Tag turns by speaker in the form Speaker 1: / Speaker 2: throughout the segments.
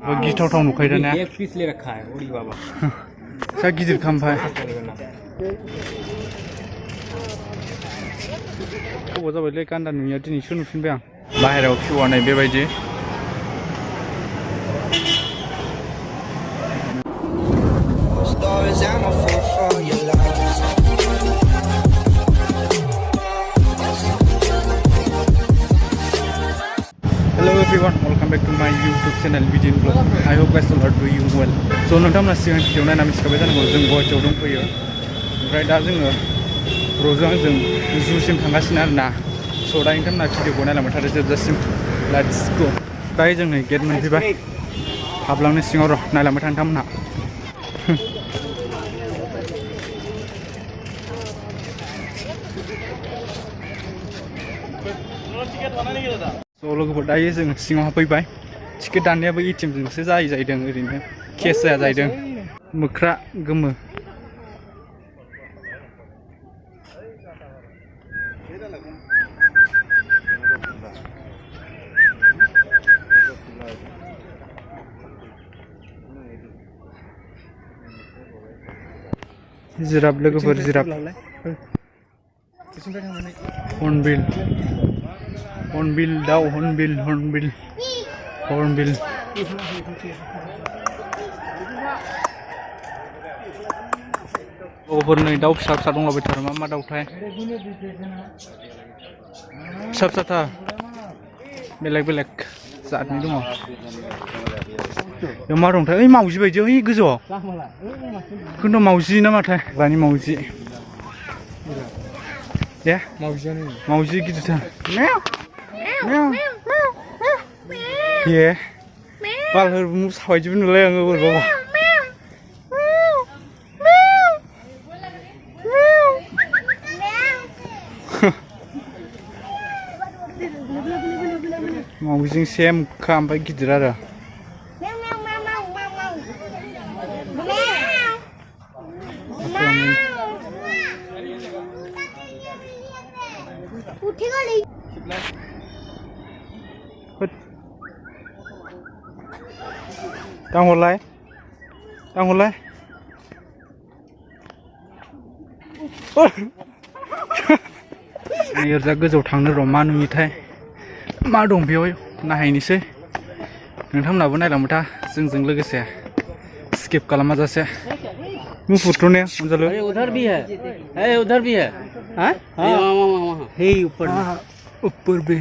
Speaker 1: वो गिटाव नुखायो ना
Speaker 2: एक पीस ले रखा है ओरी बाबा
Speaker 1: सा गिदिर खामफाय गोबाव जाबायलै गान्दा नुयिया दिनैसो नुफिनबाय आं बाहेरायाव फिउआ नै बेबायदि Hello everyone, welcome back to my YouTube channel Bidin vlog. I hope guys all are doing well. So नोंथांमोना सिगां भिडिअ नायना मिथिखाबाय जानांगौ जों गुवाहाटियाव दंफैयो ओमफ्राय दा जोङो र'जों आंजों जुसिम थांगासिनो आरोना स' दा नोंथांमोना भिडिअखौ नायलांबाय थादो जोबजासिम लेट्स गो दायो जों नै गेट मोनफैबाय हाबलांनो सिङाव र' नायलांबाय था नोंथांमोना स' लोगोफोर दायो जों सिङाव हाबफैबाय टिकेट दाननायाबो ATM जोंसो जाहैदों ओरैनो केस जाया जाहैदों मोख्रा गोमो जिराब लोगोफोर जिराब हर्नबिल दाउ हर्नबिल लोगोफोर नै दाउ फिसा फिसा दंलाबायथारो मा दाउथाय फिसा फिसाथार बेलेग बेलेग जातनि दङ बेयाव मा दंथाय ओइ मावजि बायदि ओइ गोजौआव खिन्थु मावजि ना माथाय बानि मावजि दे मावजि गिदिरथार ये बालहर मोसाबायदिबो नुलाय आङो बोरैबा मावजिजों सेम खा ओमफ्राय गिदिर आरो दांहरलाय ओरैजा गोजौआव थांनो र' मा नुयोथाय मा दं बेयाव नायहैनोसै नोंथांमोनाबो नायलांबाय था जोंजों लोगोसे स्किप खालामाजासे मुफुरथ' ने अनजालु
Speaker 2: उधर भी है हाँ हे
Speaker 1: ऊपर भी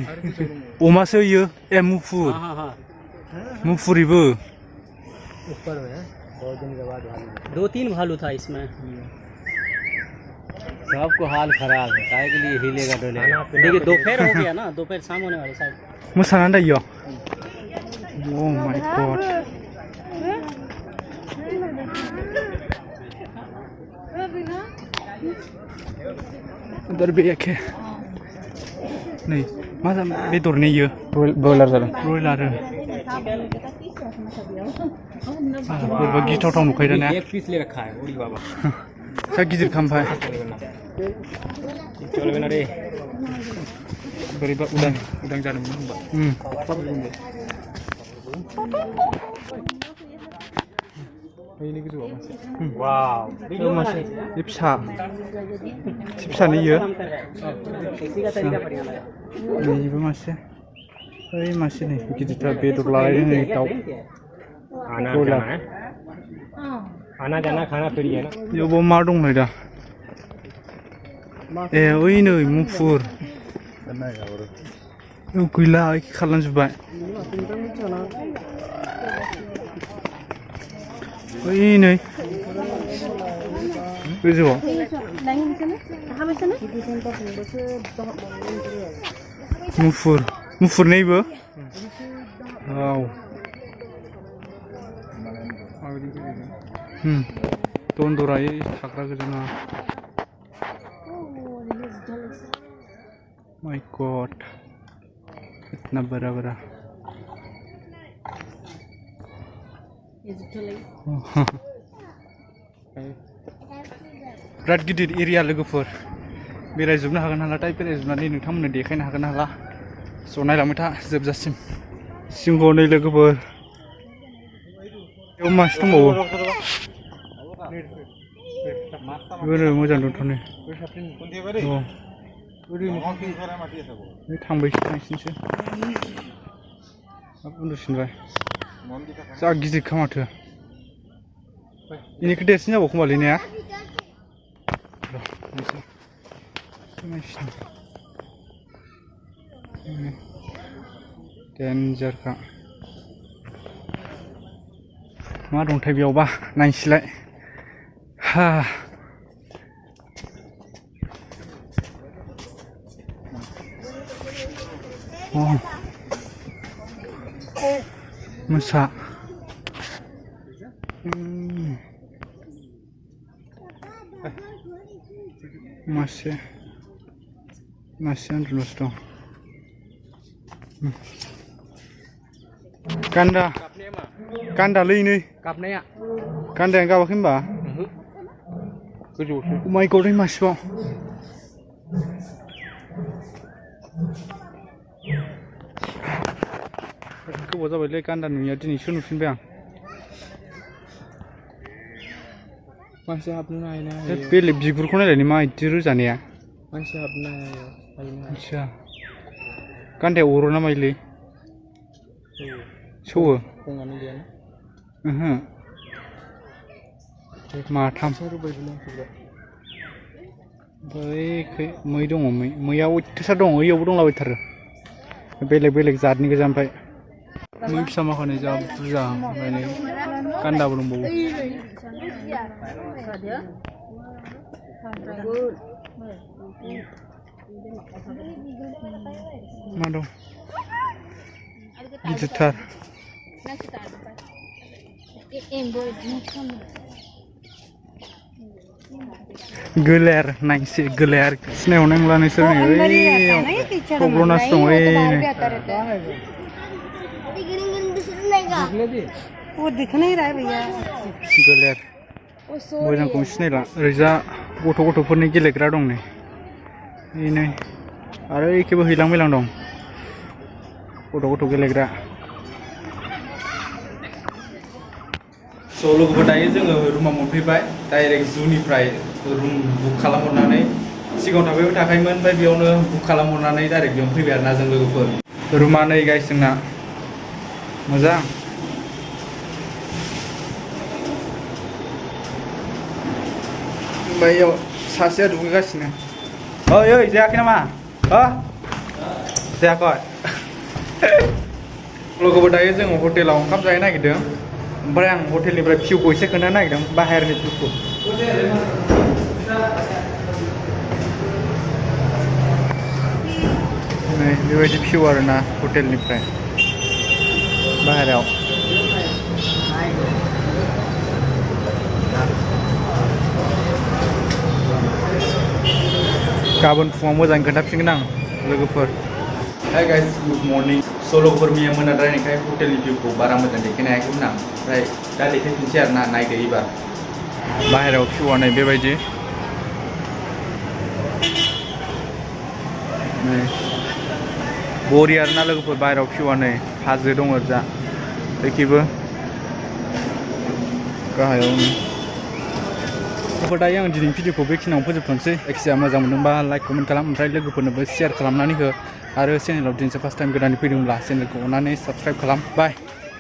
Speaker 1: अमासो इयो ए मुफुर मुफुरिबो
Speaker 2: ऊपर में 2 दिन के बाद 2-3 भालू था इसमें सबको हाल खराब है काहे के लिए हिलेगा डोलेगा देखिए दोपहर हो गया ना दोपहर शाम होने वाली साइड
Speaker 1: मोसाना दाइयो ओ माय गॉड उधर भी एक है नहीं मा बेदर ने इयो ब्रयलार जादों ब्रयलार बोरैबा गिथाव नुखायो ना
Speaker 2: एक पीस ले रखा है ओरी बाबा
Speaker 1: सा गिदिर खामफाय
Speaker 2: चलबेना रे
Speaker 1: बोरैबा उदां जादोंमोन होनबा बैनि गोजौआव मासे वाव मासे बे फिसानो इयो नैबो मासे ओइ मासे नै गिदिरथार बेदर लालायदों नै दाउ
Speaker 2: आना जाना खाना फिर है ना
Speaker 1: बेयावबो मा दं नै दा ए ओइ नै मुफुर गैला खारलांजोब्बाय ओइ नै गोजौआव मुफुर नैबो औ दन्दरायै थाग्रा गोजा माय गॉड इतना बड़ा बिराद गिदिर एरिया लोगोफोर बेरायजोबनो हागोन हालाथाय बेरायजोबनानै नोंथांमोननो देखायनो हागोन हाला स' नायलांबाय था जोबजासिम सिंह नै लोगोफोर बेयाव मासे दंबावो बेबो मोजां दंथ'नो थांसिनसो उन्दुसिनबाय जा गिदिरखा माथो बेनिख्रुइ देरसिन जाबावो खोमालै ने डेन्जारखा मा दंथाय बेयावबा नायनोसैलाय हा मोसा मासे उन्दुल'सो दं गान्दालै नै गान्दायानो गाबाखै होनबा माइ गदै मासेबाव गोबाव जाबायलै गान्दा नुयिया दिनैसो नुफिनबाय आं
Speaker 2: मानसि हाबनो हायोना
Speaker 1: बेलेग बिगुरखौ नायलाय मा इदि रोजानाया
Speaker 2: मानसि हाबनो
Speaker 1: हाया गान्दाया अरो ना माइलै सौवो ओहो माथाम बै मै दङ मैया अयथासार दङ ओइयावबो दंलाबायथारो बेलेग जातनि गोजा ओमफ्राय मै फिसा माखानै जा बुरजा ओमफ्राय नै गान्दाबो दंबावो मा दं गिदिरथार गोलेर नायसै गोलेर सिनायहरनाय नंला नोंसोर नै प्रब्लनासो दं गोलेर मोजांखौ सिनायला ओरैजा गथ'फोरनि गेलेग्रा दं नै आरो एखेबो हैलां मैलां दं गथ' गेलेग्रा स' लोगोफोर दायो जोङो रुमाव मोनफैबाय डाइरेक्ट जुनिफ्राय रुम बुक खालामहरनानै सिगाङाव थाफैबाय थाखायोमोन ओमफ्राय बेयावनो बुक खालामहरनानै डाइरेक्ट बेयावनो फैबाय आरोना जों लोगोफोर रुमा नै गाइस जोंना मोजां ओमफ्राय बेयाव सासेया दुगैगासिनो ओइ जायाखै नामा जायाखै लोगोफोर दायो जोङो हटेलाव ओंखाम जाहैनो नागिरदों ओमफ्राय आं हटेलनिफ्राय भिउखौ एसे खोन्थानो नागिरदों बाहेरनि भिउखौ नै बेबायदि भिउ आरोना हटेलनिफ्राय बाहेरायाव गाबोन फुङाव मोजाङै खोन्थाफिनगोन आं लोगोफोर हाय गाइस गुड मर्निं स' लोगोफोर मैया मोनाद्रायनायखाय हटेलनि भिउखौ बारा मोजां देखायनो हायाखैमोन आं ओमफ्राय दा देखायफिनसै आरोना नायदो एबार बाहेरायाव भिउआ नै बेबायदि बरिया आरोना लोगोफोर बाहेरायाव भिउआ नै हाजो दङ ओरैजा एखेबो गाहायावनो दायो आं दिनैनि भिडिअखौ बेखिनियावनो फोजोबथ'नोसै जायखिजाया मोजां मोनदोंबा लाइक कमेन्ट खालाम ओमफ्राय लोगोफोरनोबो शेयार खालामनानै हो आरो चेनेलाव दिनैसो फार्स्ट टाइम गोदानै फैदोंब्ला चेनेलखौ अननानै साबस्क्राइब खालाम बाय